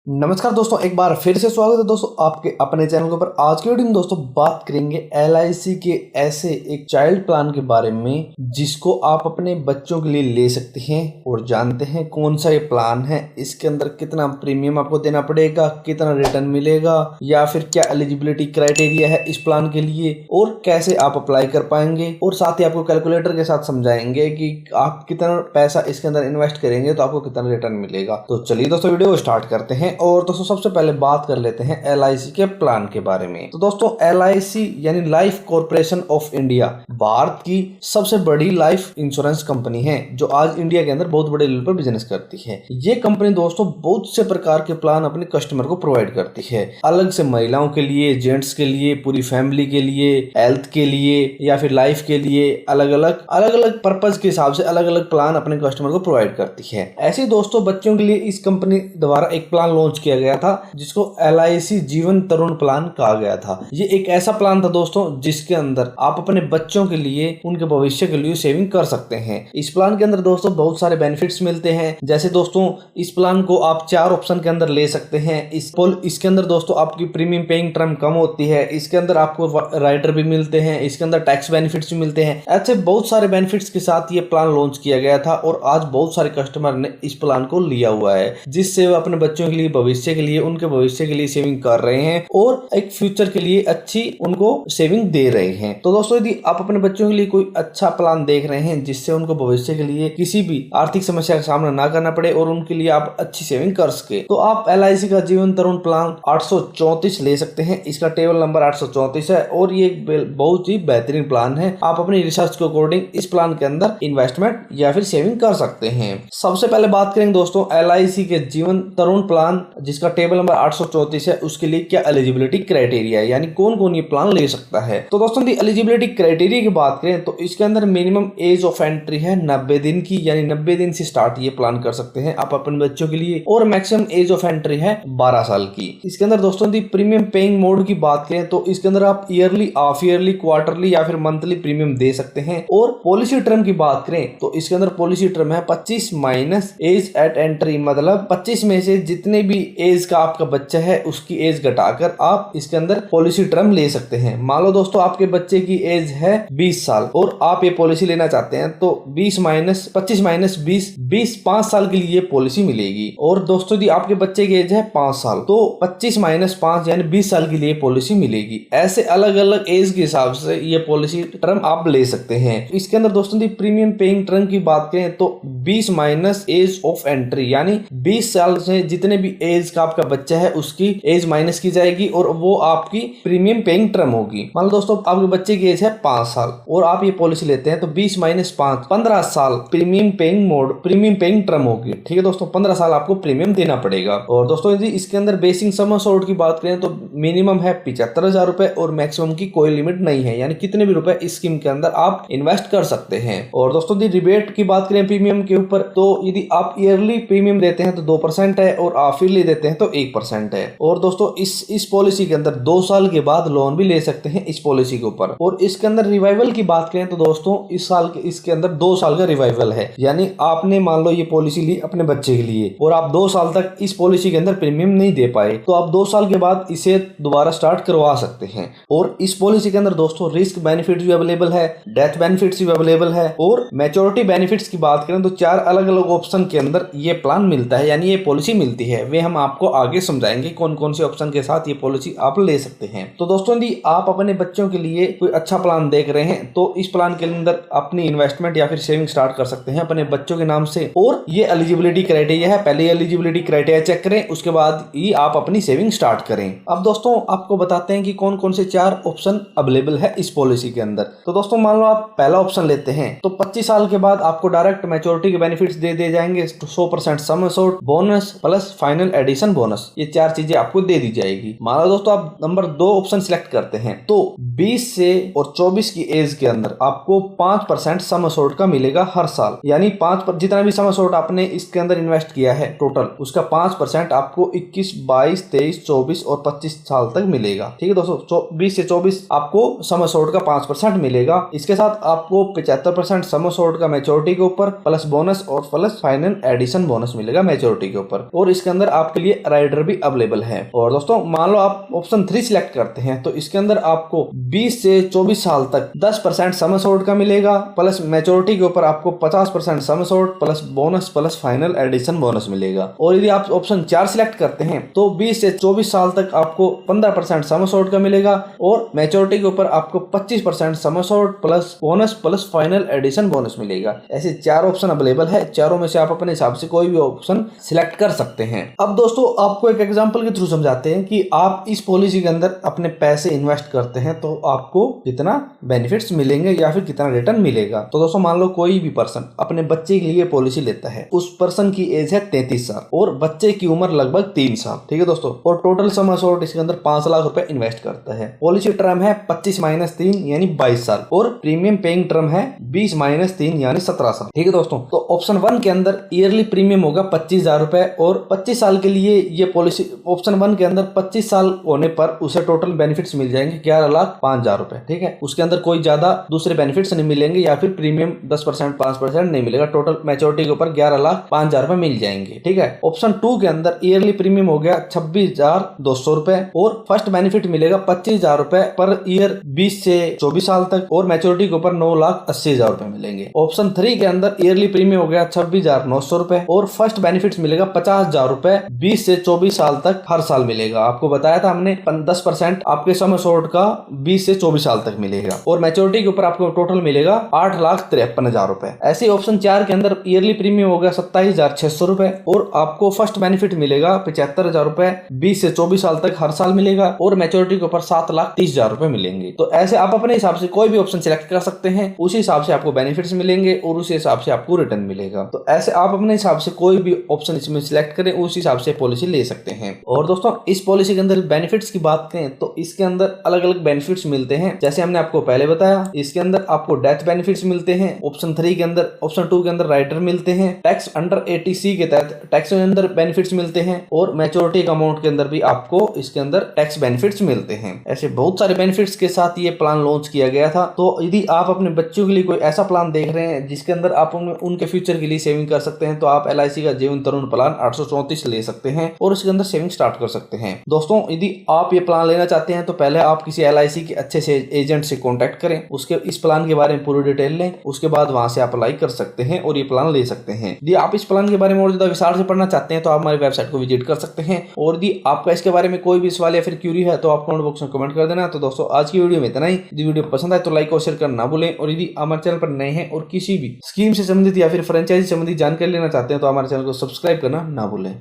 नमस्कार दोस्तों, एक बार फिर से स्वागत है दोस्तों आपके अपने चैनल के ऊपर। आज की वीडियो में दोस्तों बात करेंगे LIC के ऐसे एक चाइल्ड प्लान के बारे में जिसको आप अपने बच्चों के लिए ले सकते हैं। और जानते हैं कौन सा ये प्लान है, इसके अंदर कितना प्रीमियम आपको देना पड़ेगा, कितना रिटर्न मिलेगा, या फिर क्या एलिजिबिलिटी क्राइटेरिया है इस प्लान के लिए, और कैसे आप अप्लाई कर पाएंगे। और साथ ही आपको कैलकुलेटर के साथ समझाएंगे कि आप कितना पैसा इसके अंदर इन्वेस्ट करेंगे तो आपको कितना रिटर्न मिलेगा। तो चलिए दोस्तों वीडियो को स्टार्ट करते हैं। और दोस्तों सबसे पहले बात कर लेते हैं LIC के प्लान के बारे में। तो दोस्तों LIC यानी life corporation of India Bharat की सबसे बड़ी लाइफ इंश्योरेंस कंपनी है जो आज इंडिया के अंदर बहुत बड़े लेवल पर बिजनेस करती है। ये कंपनी दोस्तों बहुत से प्रकार के प्लान अपने कस्टमर को प्रोवाइड करती है, अलग से महिलाओं के लिए, जेंट्स के लिए, पूरी फैमिली के लिए, हेल्थ के लिए या फिर लाइफ के लिए, अलग अलग पर्पज के हिसाब से अलग अलग प्लान अपने कस्टमर को प्रोवाइड करती है। ऐसे दोस्तों बच्चों के लिए इस कंपनी द्वारा एक प्लान लॉन्च किया गया था जिसको LIC जीवन तरुण प्लान कहा गया था। ये एक ऐसा प्लान था दोस्तों जिसके अंदर आप अपने बच्चों के लिए, उनके भविष्य के लिए सेविंग कर सकते हैं। इस प्लान के अंदर दोस्तों बहुत सारे बेनिफिट्स मिलते हैं। जैसे दोस्तों इस प्लान को आप 4 ऑप्शन के अंदर ले सकते हैं। इसके अंदर दोस्तों आपकी प्रीमियम पेइंग टर्म कम होती है, इसके अंदर आपको राइडर भी मिलते हैं, इसके अंदर टैक्स बेनिफिट्स भी मिलते हैं। ऐसे बहुत सारे बेनिफिट्स के साथ ये प्लान लॉन्च किया गया था और आज बहुत सारे कस्टमर ने इस प्लान को लिया हुआ है, जिससे वो अपने बच्चों के लिए, भविष्य के लिए, उनके भविष्य के लिए सेविंग कर रहे हैं और एक फ्यूचर के लिए अच्छी उनको सेविंग दे रहे हैं। तो दोस्तों यदि आप अपने बच्चों के लिए कोई अच्छा प्लान देख रहे हैं जिससे उनको भविष्य के लिए किसी भी आर्थिक समस्या का सामना ना करना पड़े और उनके लिए आप अच्छी सेविंग कर सके, तो आप LIC का जीवन तरुण प्लान 834 ले सकते हैं। इसका टेबल नंबर 834 है और ये बहुत ही बेहतरीन प्लान है। आप अपनी रिसर्च के अकॉर्डिंग इस प्लान के अंदर इन्वेस्टमेंट या फिर सेविंग कर सकते हैं। सबसे पहले बात करेंगे दोस्तों LIC के जीवन तरुण प्लान जिसका टेबल नंबर 834 है, उसके लिए क्या एलिजिबिलिटी क्राइटेरिया है, यानी कौन कौन ये प्लान ले सकता है। तो दोस्तों एलिजिबिलिटी क्राइटेरिया की बात करें तो इसके अंदर मिनिमम एज ऑफ एंट्री है 90 दिन की, यानी 90 दिन से स्टार्ट ये प्लान कर सकते हैं आप अपने बच्चों के लिए, और मैक्सिमम एज ऑफ एंट्री है 12 साल की। इसके अंदर दोस्तों प्रीमियम पेइंग मोड की बात करें तो इसके अंदर आप ईयरली, हाफ ईयरली, क्वार्टरली या फिर मंथली प्रीमियम दे सकते हैं। और पॉलिसी टर्म की बात करें तो इसके अंदर पॉलिसी टर्म है 25 माइनस एज एट एंट्री, मतलब 25 में से जितने भी एज का आपका बच्चा है उसकी एज घटाकर आप इसके अंदर पॉलिसी टर्म ले सकते हैं। मान लो दोस्तों आपके बच्चे की एज है 20 साल और आप ये पॉलिसी लेना चाहते हैं तो 25 माइनस 20 5 साल के लिए ये पॉलिसी मिलेगी। और दोस्तों यदि आपके बच्चे की एज है 5 साल तो 25 माइनस 5 यानी 20 साल के लिए पॉलिसी मिलेगी। ऐसे अलग अलग एज के हिसाब से ये पॉलिसी टर्म आप ले सकते हैं। इसके अंदर दोस्तों प्रीमियम पेइंग टर्म की बात करें तो 20 माइनस एज ऑफ एंट्री, यानी 20 साल से जितने भी एज का आपका बच्चा है उसकी एज माइनस की जाएगी और वो आपकी प्रीमियम पेइंग टर्म होगी। मान लो दोस्तों आपके बच्चे की एज है 5 साल और आप ये पॉलिसी लेते हैं तो 20 माइनस 5 15 साल प्रीमियम पेइंग टर्म होगी। ठीक है दोस्तों, 15 साल आपको प्रीमियम देना पड़ेगा। और दोस्तों यदि इसके अंदर बेसिक सम अश्योर्ड की बात करें तो मिनिमम है 75,000 रुपए और मैक्सिमम की कोई लिमिट नहीं है, यानी कितने भी रुपए इस स्कीम के अंदर आप इन्वेस्ट कर सकते हैं। और दोस्तों यदि रिबेट की बात करें प्रीमियम के ऊपर तो यदि आप ईयरली प्रीमियम देते हैं तो 2% है और हाफ ईयरली देते हैं तो 1% है। और दोस्तों इस पॉलिसी के अंदर 2 साल के बाद लोन भी ले सकते हैं इस पॉलिसी के ऊपर। और इसके अंदर रिवाइवल की बात करें तो दोस्तों इसके अंदर 2 साल का रिवाइवल है, यानी आपने मान लो ये पॉलिसी ली अपने बच्चे के लिए और आप 2 साल तक इस पॉलिसी के अंदर प्रीमियम नहीं दे पाए तो आप 2 साल के बाद इसे दोबारा स्टार्ट करवा सकते हैं। और इस पॉलिसी के अंदर दोस्तों रिस्क बेनिफिट भी अवेलेबल है, डेथ बेनिफिट्स भी अवेलेबल है, और मैच्योरिटी बेनिफिट्स की बात करें तो 4 अलग अलग ऑप्शन के अंदर ये प्लान मिलता है, यानी ये पॉलिसी मिलती है। वे हम आपको आगे समझाएंगे कौन कौन से ऑप्शन के साथ ये पॉलिसी आप ले सकते हैं। तो दोस्तों यदि आप अपने बच्चों के लिए कोई अच्छा प्लान देख रहे हैं तो इस प्लान के अंदर अपनी इन्वेस्टमेंट या फिर सेविंग स्टार्ट कर सकते हैं अपने बच्चों के नाम से। और ये एलिजिबिलिटी क्राइटेरिया है, पहले एलिजिबिलिटी क्राइटेरिया चेक करें, उसके बाद ही आप अपनी सेविंग स्टार्ट करें। अब दोस्तों आपको बताते हैं कि कौन कौन से 4 ऑप्शन अवेलेबल है इस पॉलिसी के अंदर। तो दोस्तों मान लो आप पहला ऑप्शन लेते हैं तो 25 साल के बाद आपको डायरेक्ट मैच्योरिटी के बेनिफिट्स दे दिए जाएंगे, 100% sum assured bonus plus final addition bonus, ये 4 चीजें आपको दे दी जाएगी। मान लो दोस्तों आप नंबर 2 ऑप्शन सिलेक्ट करते हैं तो 20 से और 24 की एज के अंदर आपको 5% सम अश्योर्ड का मिलेगा हर साल, यानी 5 जितना भी सम अश्योर्ड आपने इसके अंदर इन्वेस्ट किया है टोटल उसका 5% आपको 21, 22, 23, 24 और 25 साल तक मिलेगा। ठीक है दोस्तों, 20 से 24 आपको सम अश्योर्ड का 5% मिलेगा। इसके साथ आपको 75% सम अश्योर्ड का मैच्योरिटी के ऊपर प्लस बोनस और प्लस फाइनल एडिशन बोनस मिलेगा मैच्योरिटी के ऊपर। और इसके अंदर आपके लिए राइडर भी अवेलेबल है। और दोस्तों मान लो आप ऑप्शन 3 सिलेक्ट करते हैं तो इसके अंदर आपको 20 से 24 साल तक 10% सम एश्योर्ड का मिलेगा, प्लस मैच्योरिटी के ऊपर आपको 50% sum assured plus bonus plus final addition bonus मिलेगा। और यदि आप ऑप्शन 4 सिलेक्ट करते हैं तो 20 से 24 साल तक आपको 15% सम एश्योर्ड का मिलेगा और मैच्योरिटी के ऊपर आपको 25% sum assured plus bonus plus final addition bonus मिलेगा। ऐसे 4 ऑप्शन अवेलेबल है, चारों में से आप अपने हिसाब से कोई भी ऑप्शन सिलेक्ट कर सकते हैं। अब दोस्तों आपको एक एग्जांपल के थ्रू समझाते हैं कि आप इस पॉलिसी के अंदर अपने पैसे इन्वेस्ट करते हैं तो आपको कितना बेनिफिट्स मिलेंगे या फिर कितना रिटर्न मिलेगा। तो दोस्तों मान लो कोई भी पर्सन अपने बच्चे के लिए पॉलिसी लेता है, उस पर्सन की एज है 33 साल और बच्चे की उम्र लगभग 3 साल, ठीक है दोस्तों, और टोटल सम एश्योर्ड इसके अंदर 5 लाख रुपए इन्वेस्ट करता है। पॉलिसी टर्म है 25-3 यानी 22 साल और प्रीमियम पेइंग टर्म है 20-3 यानी 17 साल, ठीक है दोस्तों। तो ऑप्शन 1 के अंदर ईयरली प्रीमियम होगा 25,000 रुपए और 25 साल के लिए ये पॉलिसी ऑप्शन 1 के अंदर 25 साल होने पर उसे टोटल बेनिफिट्स मिल जाएंगे 11,05,000 रुपए, ठीक है। उसके अंदर कोई ज्यादा दूसरे बेनिफिट्स नहीं मिलेंगे या फिर प्रीमियम 10% 5% नहीं मिलेगा, टोटल मैच्योरिटी के ऊपर 11,05,000 रुपए मिल जाएंगे, ठीक है। ऑप्शन 2 के अंदर ईयरली प्रीमियम हो गया 26,200 रुपए और फर्स्ट बेनिफिट मिलेगा 25,000 रुपए पर ईयर 20 से 24 साल तक और मैच्योरिटी के ऊपर 9,80,000 रुपए मिलेंगे। ऑप्शन 3 के अंदर ईयरली प्रीमियम हो गया 26,900 रुपए और फर्स्ट बेनिफिट मिलेगा 50,000 रुपए 20 से 24 साल तक हर साल मिलेगा। आपको बताया था हमने 10% आपके सम एश्योर्ड का 20 से 24 साल तक मिलेगा और मैच्योरिटी के ऊपर आपको टोटल मिलेगा 8,53,000 रुपए। ऐसे ऑप्शन 4 के अंदर ईयरली प्रीमियम होगा 27,600 रुपए और आपको फर्स्ट बेनिफिट मिलेगा 75,000 रुपए 20 से 24 साल तक हर साल मिलेगा और मैच्योरिटी के ऊपर 7,30,000 रुपए मिलेंगे। तो ऐसे आप अपने हिसाब से कोई भी ऑप्शन सिलेक्ट कर सकते हैं, उसी हिसाब से आपको बेनिफिट्स मिलेंगे और उसी हिसाब से आपको रिटर्न मिलेगा। तो ऐसे आप अपने हिसाब से कोई भी ऑप्शन इसमें सिलेक्ट करें, उस हिसाब से पॉलिसी ले सकते हैं। और दोस्तों इस पॉलिसी के अंदर बेनिफिट्स की बात करें तो इसके अंदर अलग अलग बेनिफिट्स मिलते हैं, जैसे हमने आपको पहले बताया। इसके अंदर आपको डेथ बेनिफिट्स मिलते हैं, ऑप्शन 3 के अंदर, ऑप्शन 2 के अंदर राइडर मिलते हैं, टैक्स अंडर 80C के तहत टैक्स के अंदर बेनिफिट्स मिलते हैं और मैच्योरिटी अमाउंट के अंदर भी आपको इसके अंदर टैक्स बेनिफिट्स मिलते हैं। ऐसे बहुत सारे बेनिफिट्स के साथ ये प्लान लॉन्च किया गया था। तो यदि आप अपने बच्चों के लिए कोई ऐसा प्लान देख रहे हैं जिसके अंदर आप उनके फ्यूचर के लिए सेविंग कर सकते हैं तो आप LIC का जीवन तरुण प्लान 834 ले सकते हैं और उसके अंदर सेविंग स्टार्ट कर सकते हैं। दोस्तों यदि आप ये प्लान लेना चाहते हैं तो पहले आप किसी LIC के अच्छे से एजेंट से कांटेक्ट करें, उसके इस प्लान के बारे में पूरी डिटेल लें, उसके बाद वहां से आप अप्लाई कर सकते हैं और ये प्लान ले सकते हैं। यदि आप इस प्लान के बारे में और ज्यादा विस्तार से पढ़ना चाहते हैं तो आप हमारी वेबसाइट को विजिट कर सकते हैं और यदि आपका इसके बारे में कोई भी सवाल या फिर क्यूरी है तो आप कमेंट बॉक्स में कमेंट कर देना। तो दोस्तों आज की वीडियो में इतना ही। यदि वीडियो पसंद आए तो लाइक और शेयर करना ना भूलें और यदि हमारे चैनल पर नए हैं और किसी भी स्कीम से संबंधित या फिर फ्रेंचाइजी संबंधित जानकारी लेना चाहते हैं तो हमारे चैनल को सब्सक्राइब करना ना भूलें।